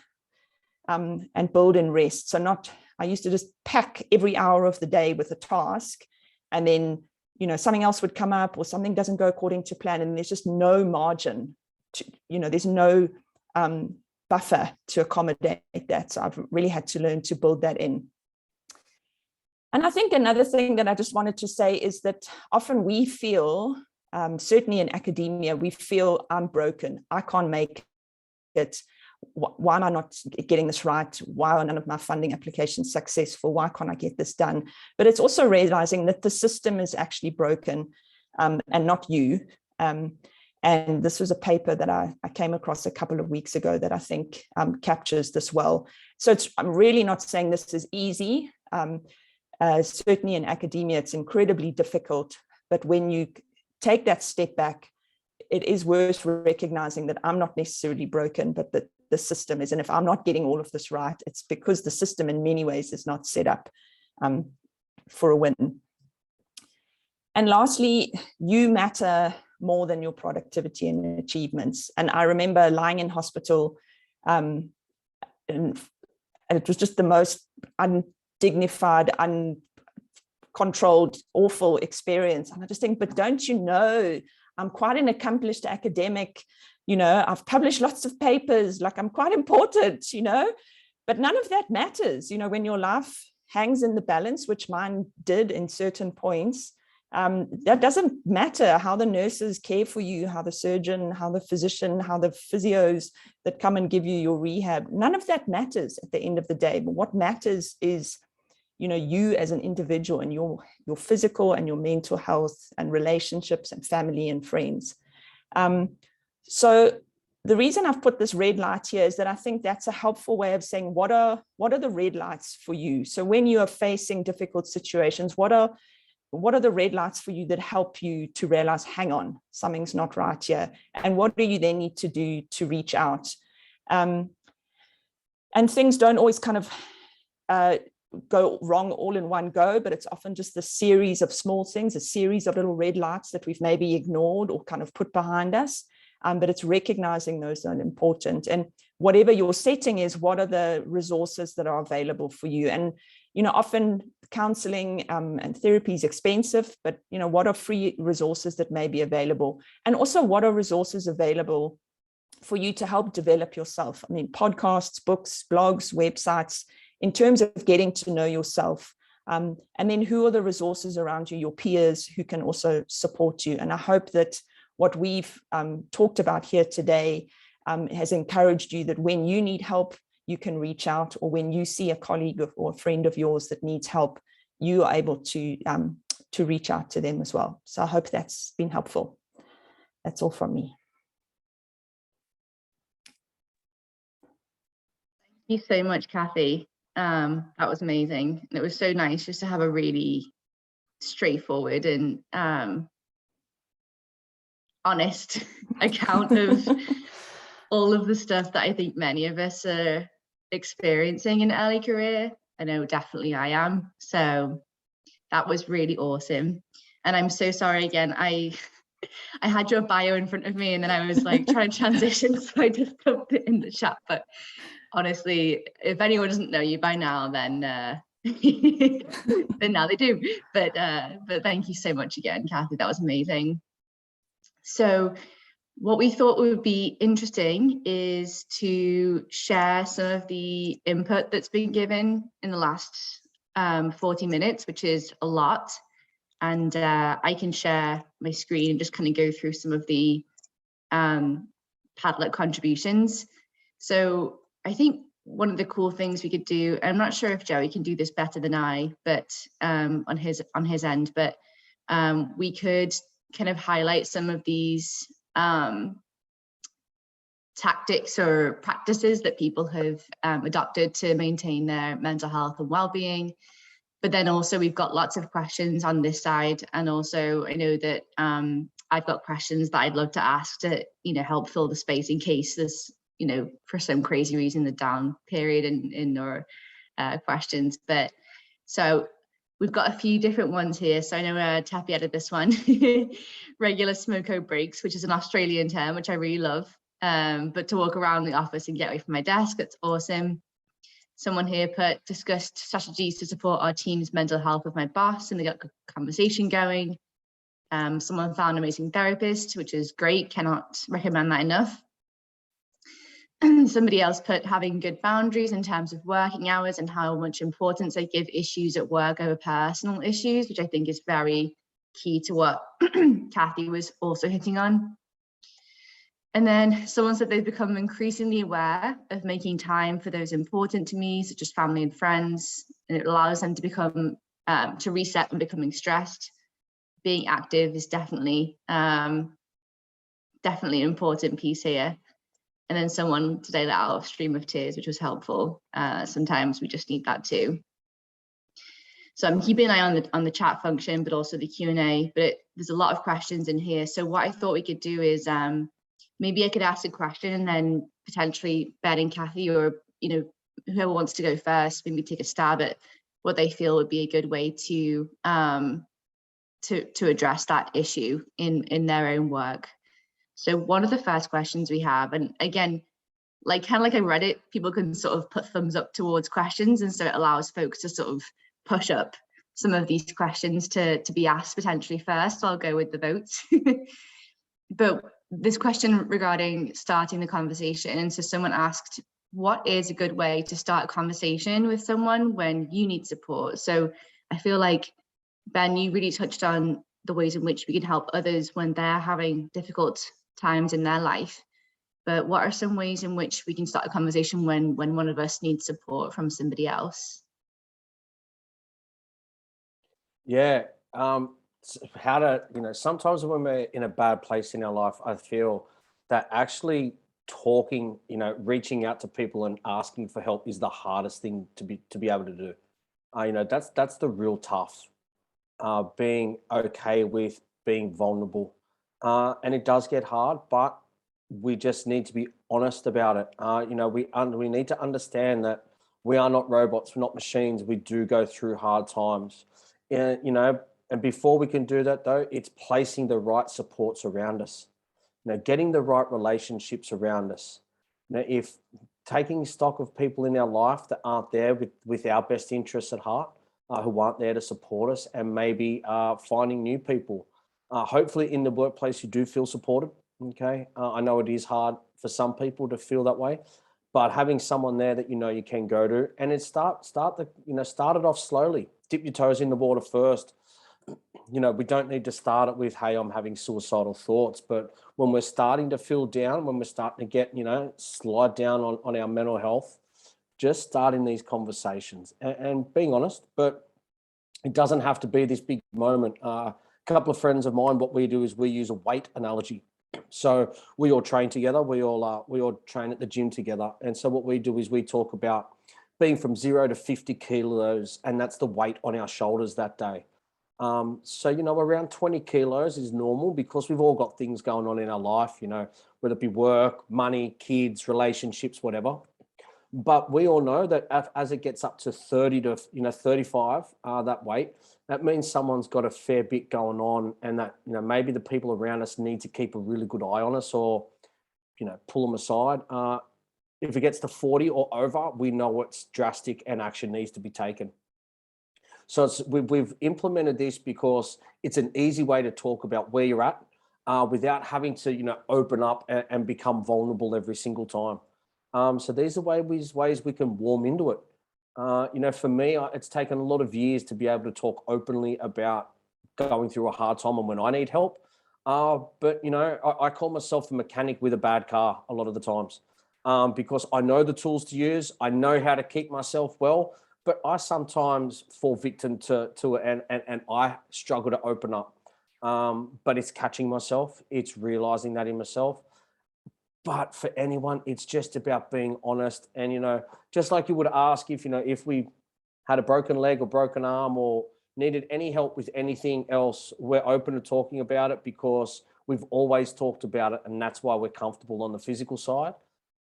and build in rest. So I used to just pack every hour of the day with a task, and then, something else would come up or something doesn't go according to plan, and there's just no margin there's no buffer to accommodate that. So I've really had to learn to build that in. And I think another thing that I just wanted to say is that often we feel, certainly in academia, we feel I'm broken. I can't make it. Why am I not getting this right? Why are none of my funding applications successful? Why can't I get this done? But it's also realizing that the system is actually broken and not you. And this was a paper that I came across a couple of weeks ago that I think captures this well. So I'm really not saying this is easy. Certainly in academia, it's incredibly difficult. But when you take that step back, it is worth recognizing that I'm not necessarily broken, but that the system is. And if I'm not getting all of this right, it's because the system in many ways is not set up for a win. And lastly, you matter more than your productivity and achievements. And I remember lying in hospital, and it was just the most undignified, uncontrolled, awful experience. And I just think, but don't you know, I'm quite an accomplished academic, I've published lots of papers, like I'm quite important, but none of that matters, when your life hangs in the balance, which mine did in certain points. That doesn't matter how the nurses care for you, how the surgeon, how the physician, how the physios that come and give you your rehab. None of that matters at the end of the day. But what matters is, you as an individual and your physical and your mental health and relationships and family and friends. So the reason I've put this red light here is that I think that's a helpful way of saying, what are the red lights for you? So when you are facing difficult situations, what are the red lights for you that help you to realize, hang on, something's not right here? And what do you then need to do to reach out? And things don't always kind of go wrong all in one go, but it's often just a series of small things, a series of little red lights that we've maybe ignored or kind of put behind us. But it's recognizing those are important. And whatever your setting is, what are the resources that are available for you? And often counseling and therapy is expensive, but what are free resources that may be available? And also, what are resources available for you to help develop yourself? I mean, podcasts, books, blogs, websites, in terms of getting to know yourself. And then who are the resources around you, your peers who can also support you? And I hope that what we've talked about here today has encouraged you that when you need help, you can reach out, or when you see a colleague or a friend of yours that needs help, you are able to reach out to them as well. So I hope that's been helpful. That's all from me. Thank you so much, Kathy. That was amazing. And it was so nice just to have a really straightforward and honest account of all of the stuff that I think many of us are experiencing in early career. I know definitely I am. So that was really awesome. And I'm so sorry again. I had your bio in front of me and then I was like trying to transition, so I just dumped it in the chat. But honestly, if anyone doesn't know you by now, then then now they do. But thank you so much again, Kathy. That was amazing. So what we thought would be interesting is to share some of the input that's been given in the last 40 minutes, which is a lot. And I can share my screen and just kind of go through some of the Padlet contributions. So I think one of the cool things we could do, I'm not sure if Joey can do this better than I, but on his end, but we could kind of highlight some of these tactics or practices that people have adopted to maintain their mental health and well-being. But then also we've got lots of questions on this side, and also I know that I've got questions that I'd love to ask to, you know, help fill the space in case there's, you know, for some crazy reason, the down period in our questions. But so we've got a few different ones here. So I know Tappy added this one, regular smoko breaks, which is an Australian term, which I really love. But to walk around the office and get away from my desk, that's awesome. Someone here put, discussed strategies to support our team's mental health with my boss, and they got a good conversation going. Someone found an amazing therapist, which is great, cannot recommend that enough. Somebody else put, having good boundaries in terms of working hours and how much importance they give issues at work over personal issues, which I think is very key to what Kathy was also hitting on. And then someone said they've become increasingly aware of making time for those important to me, such as family and friends, and it allows them to become, to reset when becoming stressed. Being active is definitely an important piece here. And then someone today let out a stream of tears, which was helpful. Sometimes we just need that too. So I'm keeping an eye on the chat function, but also the Q&A, but there's a lot of questions in here. So what I thought we could do is maybe I could ask a question and then potentially Ben and Kathy, or, you know, whoever wants to go first, maybe take a stab at what they feel would be a good way to address that issue in their own work. So one of the first questions we have, and again, like kind of like I read it, people can sort of put thumbs up towards questions, and so it allows folks to sort of push up some of these questions to be asked potentially first. So I'll go with the votes. But this question regarding starting the conversation, and so someone asked, what is a good way to start a conversation with someone when you need support? So I feel like, Ben, you really touched on the ways in which we can help others when they're having difficult times in their life. But what are some ways in which we can start a conversation when one of us needs support from somebody else? Yeah, how to, you know, sometimes when we're in a bad place in our life, I feel that actually talking, you know, reaching out to people and asking for help is the hardest thing to be able to do. You know, that's the real tough. Being okay with being vulnerable, and it does get hard, but we just need to be honest about it. You know, we need to understand that we are not robots, we're not machines. We do go through hard times, and you know. And before we can do that, though, it's placing the right supports around us. You know, getting the right relationships around us. You know, if taking stock of people in our life that aren't there with our best interests at heart, who aren't there to support us, and maybe finding new people. Hopefully in the workplace you do feel supported, okay? I know it is hard for some people to feel that way, but having someone there that you know you can go to, and it start it off slowly. Dip your toes in the water first. You know, we don't need to start it with, hey, I'm having suicidal thoughts, but when we're starting to feel down, when we're starting to get, you know, slide down on our mental health, just starting these conversations and being honest, but it doesn't have to be this big moment. A couple of friends of mine, what we do is we use a weight analogy. So we all train together. We all train at the gym together. And so what we do is we talk about being from 0 to 50 kilos, and that's the weight on our shoulders that day. So, you know, around 20 kilos is normal because we've all got things going on in our life, you know, whether it be work, money, kids, relationships, whatever. But we all know that as it gets up to 30 to, you know, 35, that weight, that means someone's got a fair bit going on, and that, you know, maybe the people around us need to keep a really good eye on us, or, you know, pull them aside. If it gets to 40 or over, we know it's drastic and action needs to be taken. So we've implemented this because it's an easy way to talk about where you're at without having to, you know, open up and become vulnerable every single time. So these are ways we can warm into it. You know, for me, it's taken a lot of years to be able to talk openly about going through a hard time and when I need help. But, you know, I call myself the mechanic with a bad car a lot of the times because I know the tools to use. I know how to keep myself well. But I sometimes fall victim to it, and I struggle to open up. but it's catching myself. It's realizing that in myself. But for anyone, it's just about being honest. And, you know, just like you would ask if, you know, if we had a broken leg or broken arm or needed any help with anything else, we're open to talking about it because we've always talked about it. And that's why we're comfortable on the physical side.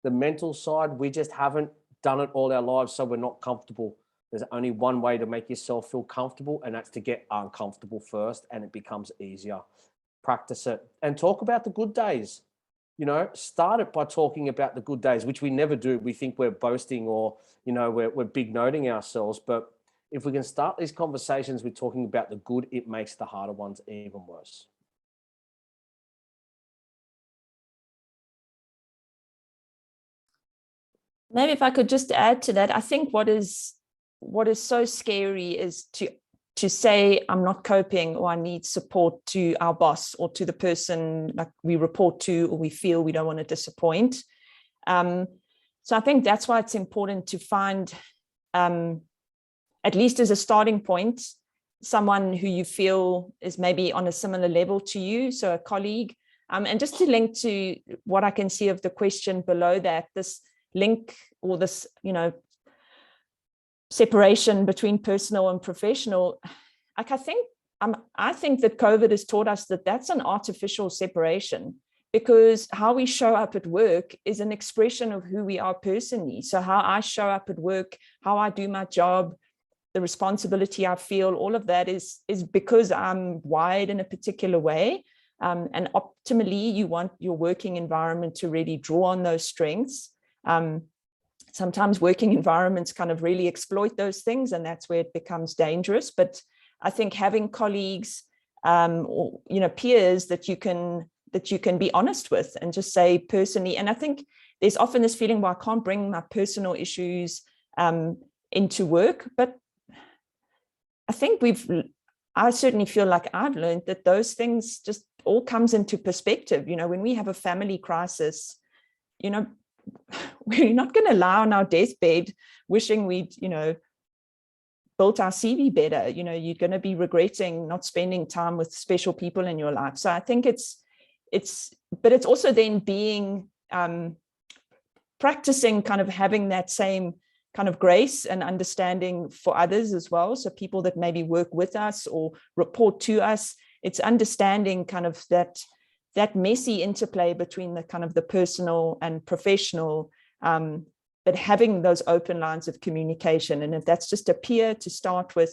The mental side, we just haven't done it all our lives, so we're not comfortable. There's only one way to make yourself feel comfortable, and that's to get uncomfortable first, and it becomes easier. Practice it and talk about the good days. You know, start it by talking about the good days, which we never do. We think we're boasting or, you know, we're big noting ourselves. But if we can start these conversations with talking about the good, it makes the harder ones even worse. Maybe if I could just add to that, I think what is so scary is to say I'm not coping or I need support to our boss or to the person like we report to or we feel we don't want to disappoint. So I think that's why it's important to find, at least as a starting point, someone who you feel is maybe on a similar level to you, so a colleague. And just to link to what I can see of the question below that, this link or this, you know, separation between personal and professional, like I think that COVID has taught us that that's an artificial separation, because how we show up at work is an expression of who we are personally. So how I show up at work, how I do my job, the responsibility I feel, all of that is because I'm wired in a particular way. And optimally, you want your working environment to really draw on those strengths. Sometimes working environments kind of really exploit those things, and that's where it becomes dangerous. But I think having colleagues, or, you know, peers that you can be honest with and just say personally. And I think there's often this feeling, well, I can't bring my personal issues into work. But I think I certainly feel like I've learned that those things just all comes into perspective. You know, when we have a family crisis, you know, we're not going to lie on our deathbed wishing we'd, you know, built our CV better. You know, you're going to be regretting not spending time with special people in your life. So I think but it's also then being, practicing kind of having that same kind of grace and understanding for others as well. So people that maybe work with us or report to us, it's understanding kind of that messy interplay between the kind of the personal and professional, but having those open lines of communication. And if that's just a peer to start with,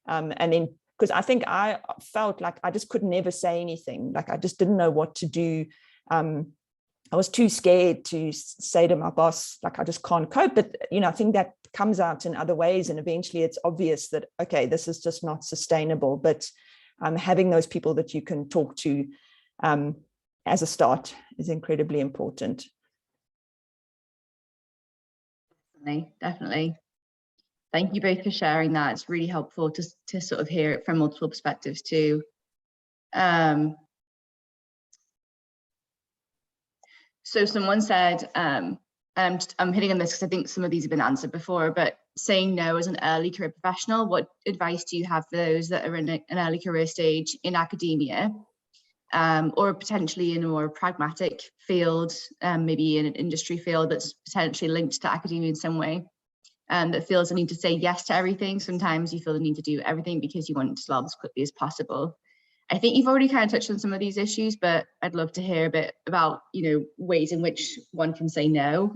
and then, because I think I felt like I just could never say anything, like I just didn't know what to do. I was too scared to say to my boss, like, I just can't cope. But, you know, I think that comes out in other ways. And eventually it's obvious that, okay, this is just not sustainable. But having those people that you can talk to as a start is incredibly important. Definitely. Thank you both for sharing that. It's really helpful to sort of hear it from multiple perspectives too. So someone said, and I'm hitting on this because I think some of these have been answered before, but saying no as an early career professional, what advice do you have for those that are in an early career stage in academia, or potentially in a more pragmatic field, maybe in an industry field that's potentially linked to academia in some way, that feels the need to say yes to everything? Sometimes you feel the need to do everything because you want to solve as quickly as possible. I think you've already kind of touched on some of these issues, but I'd love to hear a bit about, you know, ways in which one can say no.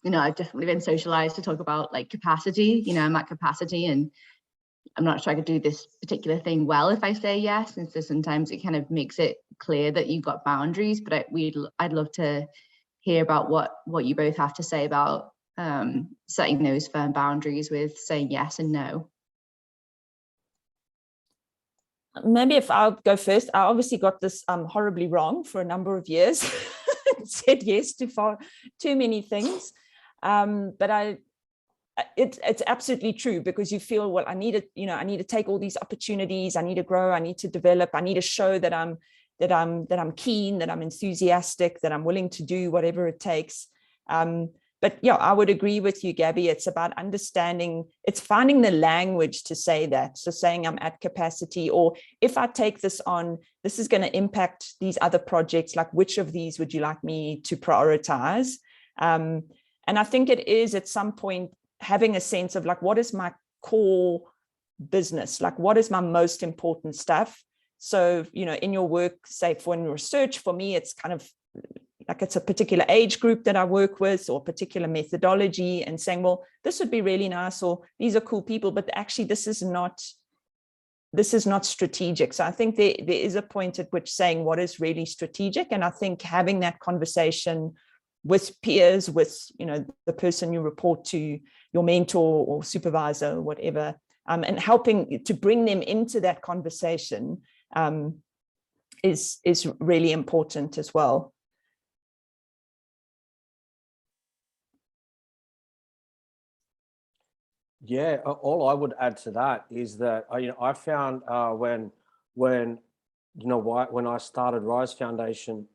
You know, I've definitely been socialized to talk about like capacity. You know, I'm at capacity and I'm not sure I could do this particular thing well if I say yes. And so sometimes it kind of makes it clear that you've got boundaries, but I'd love to hear about what you both have to say about setting those firm boundaries with saying yes and no. Maybe if I'll go first, I obviously got this horribly wrong for a number of years. Said yes to far too many things, but it's absolutely true, because you feel, well, I need to take all these opportunities, I need to grow, I need to develop, I need to show that I'm keen, that I'm enthusiastic, that I'm willing to do whatever it takes. But yeah, I would agree with you, Gabby. It's about understanding, it's finding the language to say that. So saying I'm at capacity, or if I take this on, this is going to impact these other projects, like which of these would you like me to prioritize? And I think it is at some point having a sense of like, what is my core business? Like, what is my most important stuff? So, you know, in your work, say for in research, for me, it's kind of like it's a particular age group that I work with or particular methodology, and saying, well, this would be really nice, or these are cool people, but actually this is not strategic. So I think there is a point at which saying what is really strategic. And I think having that conversation with peers, with, you know, the person you report to, your mentor or supervisor or whatever, and helping to bring them into that conversation is really important as well. Yeah, all I would add to that is that I found when I started Rise Foundation,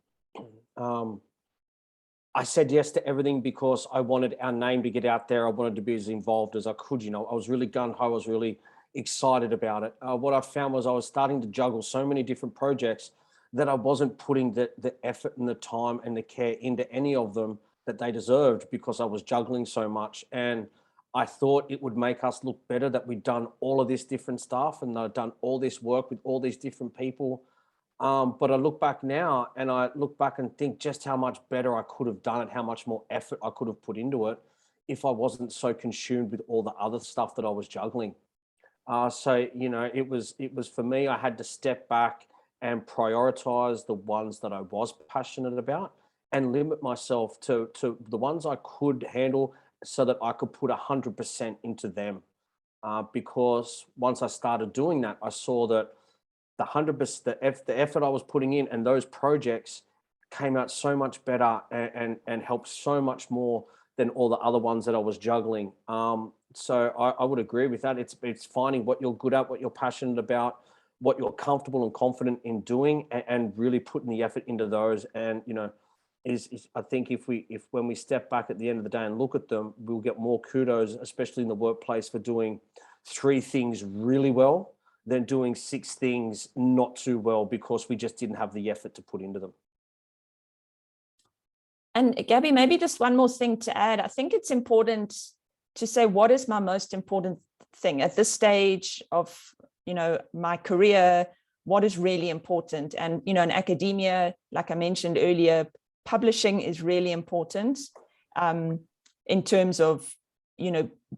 I said yes to everything because I wanted our name to get out there. I wanted to be as involved as I could. I was really gung-ho. I was really excited about it. What I found was I was starting to juggle so many different projects that I wasn't putting the effort and the time and the care into any of them that they deserved, because I was juggling so much. And I thought it would make us look better that we'd done all of this different stuff and I'd done all this work with all these different people. But I look back now and I look back and think just how much better I could have done it, how much more effort I could have put into it if I wasn't so consumed with all the other stuff that I was juggling. So, it was for me, I had to step back and prioritize the ones that I was passionate about and limit myself to the ones I could handle, so that I could put 100% into them. Because once I started doing that, I saw that the 100%, the effort I was putting in and those projects came out so much better and helped so much more than all the other ones that I was juggling. So I would agree with that. It's finding what you're good at, what you're passionate about, what you're comfortable and confident in doing, and really putting the effort into those. And, I think when we step back at the end of the day and look at them, we'll get more kudos, especially in the workplace, for doing 3 things really well than doing 6 things not too well because we just didn't have the effort to put into them. And Gabby, maybe just one more thing to add. I think it's important to say, what is my most important thing at this stage of, my career? What is really important? And, in academia, like I mentioned earlier, publishing is really important in terms of,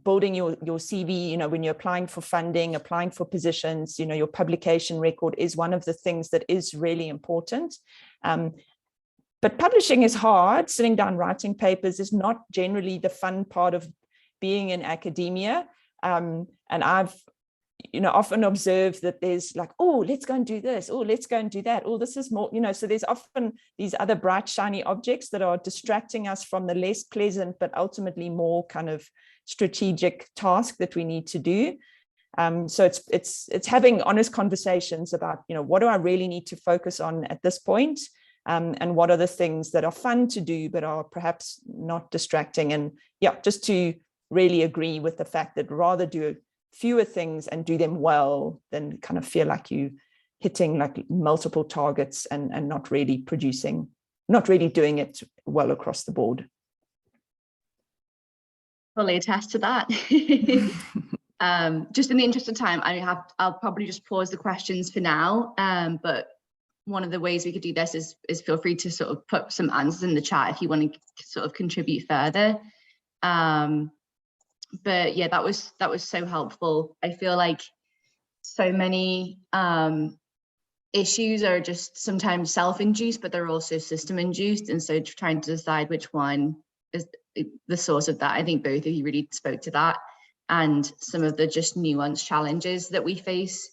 building your CV, when you're applying for funding, applying for positions, your publication record is one of the things that is really important. But publishing is hard. Sitting down writing papers is not generally the fun part of being in academia. And I've, often observed that there's like, oh, let's go and do this. Oh, let's go and do that. Oh, this is more, so there's often these other bright, shiny objects that are distracting us from the less pleasant, but ultimately more kind of strategic task that we need to do. So it's having honest conversations about, what do I really need to focus on at this point? And what are the things that are fun to do, but are perhaps not distracting? And yeah, just to really agree with the fact that rather do fewer things and do them well than kind of feel like you hitting like multiple targets and not really doing it well across the board. Fully attest to that. Just in the interest of time, I'll probably just pause the questions for now. But one of the ways we could do this is feel free to sort of put some answers in the chat if you want to sort of contribute further. But yeah, that was so helpful. I feel like so many issues are just sometimes self-induced, but they're also system-induced. And so trying to decide which one is the source of that. I think both of you really spoke to that, and some of the just nuanced challenges that we face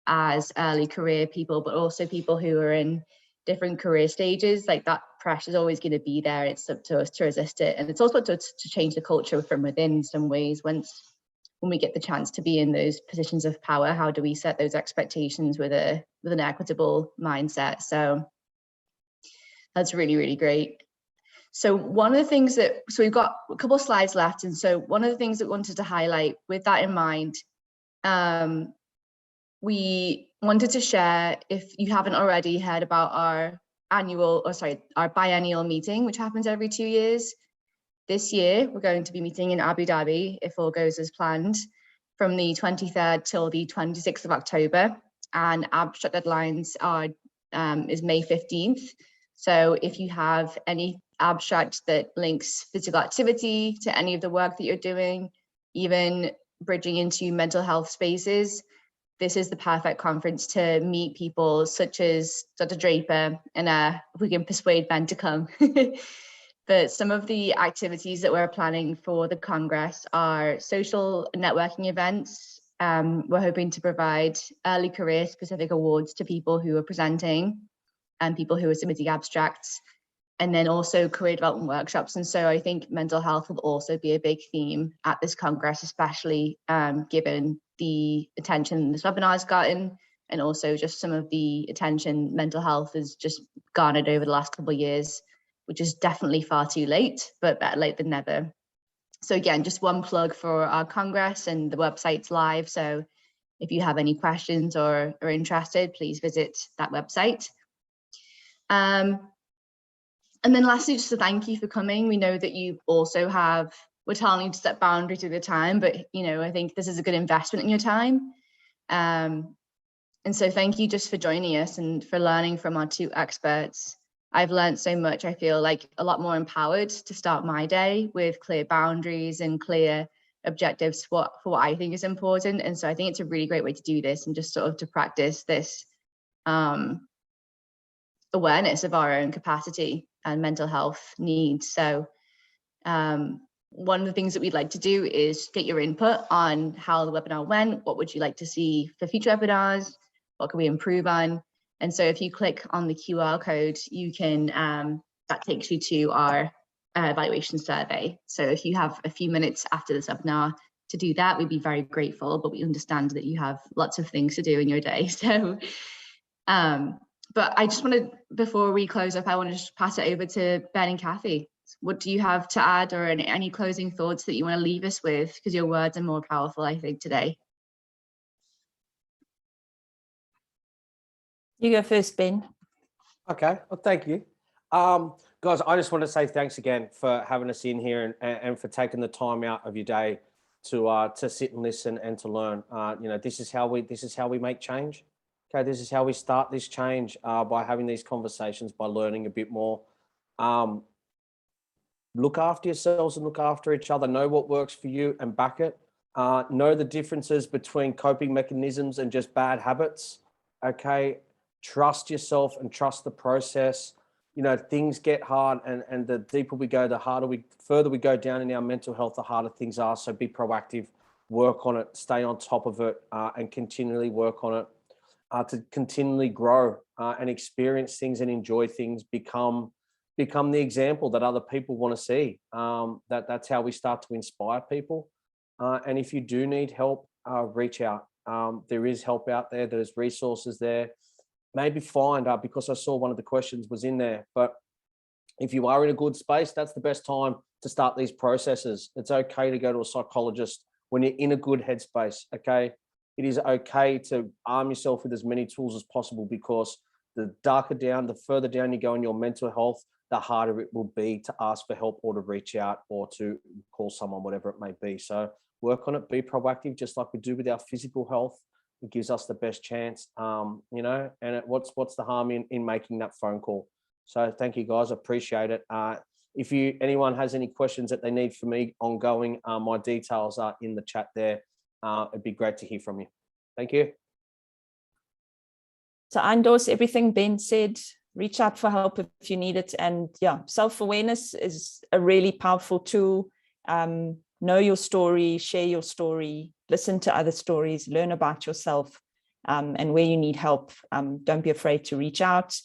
as early career people, but also people who are in different career stages. Like that pressure is always going to be there. It's up to us to resist it, and it's also to change the culture from within in some ways. When we get the chance to be in those positions of power, how do we set those expectations with an equitable mindset? So that's really, really great. So one of the things that, so we've got a couple of slides left. And so one of the things that we wanted to highlight with that in mind, we wanted to share, if you haven't already heard about our our biennial meeting, which happens every 2 years. This year, we're going to be meeting in Abu Dhabi, if all goes as planned, from the 23rd till the 26th of October. And abstract deadlines are is May 15th. So if you have any abstract that links physical activity to any of the work that you're doing, even bridging into mental health spaces, this is the perfect conference to meet people such as Dr. Draper, and if we can persuade Ben to come. But some of the activities that we're planning for the Congress are social networking events. We're hoping to provide early career specific awards to people who are presenting and people who are submitting abstracts, and then also career development workshops. And so I think mental health will also be a big theme at this Congress, especially given the attention this webinar has gotten, and also just some of the attention mental health has just garnered over the last couple of years, which is definitely far too late, but better late than never. So again, just one plug for our Congress, and the website's live. So if you have any questions or are interested, please visit that website. And then lastly, just a thank you for coming. We know that you also have, we're telling you to set boundaries at the time, but I think this is a good investment in your time. And so thank you just for joining us and for learning from our two experts. I've learned so much. I feel like a lot more empowered to start my day with clear boundaries and clear objectives for what I think is important. And so I think it's a really great way to do this, and just sort of to practice this awareness of our own capacity and mental health needs. So one of the things that we'd like to do is get your input on how the webinar went. What would you like to see for future webinars? What can we improve on? And so if you click on the QR code, you can, that takes you to our evaluation survey. So if you have a few minutes after this webinar to do that, we'd be very grateful, but we understand that you have lots of things to do in your day. So, but I just wanted, before we close up, I want to just pass it over to Ben and Kathy. What do you have to add, or any closing thoughts that you want to leave us with? Because your words are more powerful, I think, today. You go first, Ben. Okay, well, thank you. Guys, I just want to say thanks again for having us in here, and for taking the time out of your day to sit and listen and to learn. This is how we make change. Okay, this is how we start this change, by having these conversations, by learning a bit more. Look after yourselves and look after each other. Know what works for you and back it. Know the differences between coping mechanisms and just bad habits. Okay, trust yourself and trust the process. Things get hard, and the deeper we go, the further we go down in our mental health, the harder things are. So be proactive, work on it, stay on top of it, and continually work on it. To continually grow and experience things and enjoy things, become the example that other people want to see. That's how we start to inspire people. And if you do need help, reach out. There is help out there. There's resources there. Maybe find out, because I saw one of the questions was in there. But if you are in a good space, that's the best time to start these processes. It's okay to go to a psychologist when you're in a good headspace. Okay. It is okay to arm yourself with as many tools as possible, because the further down you go in your mental health, the harder it will be to ask for help, or to reach out, or to call someone, whatever it may be. So work on it, be proactive, just like we do with our physical health. It gives us the best chance, and what's the harm in making that phone call? So thank you, guys. I appreciate it. If anyone has any questions that they need from me ongoing, my details are in the chat there. It'd be great to hear from you. Thank you. So I endorse everything Ben said. Reach out for help if you need it. And yeah, self-awareness is a really powerful tool. Know your story, share your story, listen to other stories, learn about yourself, and where you need help, don't be afraid to reach out.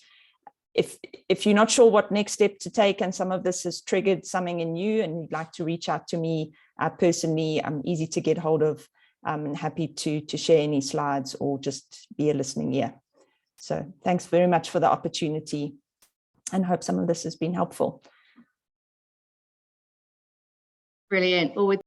If you're not sure what next step to take, and some of this has triggered something in you and you'd like to reach out to me personally, I'm easy to get hold of. I'm happy to share any slides or just be a listening ear. So thanks very much for the opportunity, and hope some of this has been helpful. Brilliant. Well, with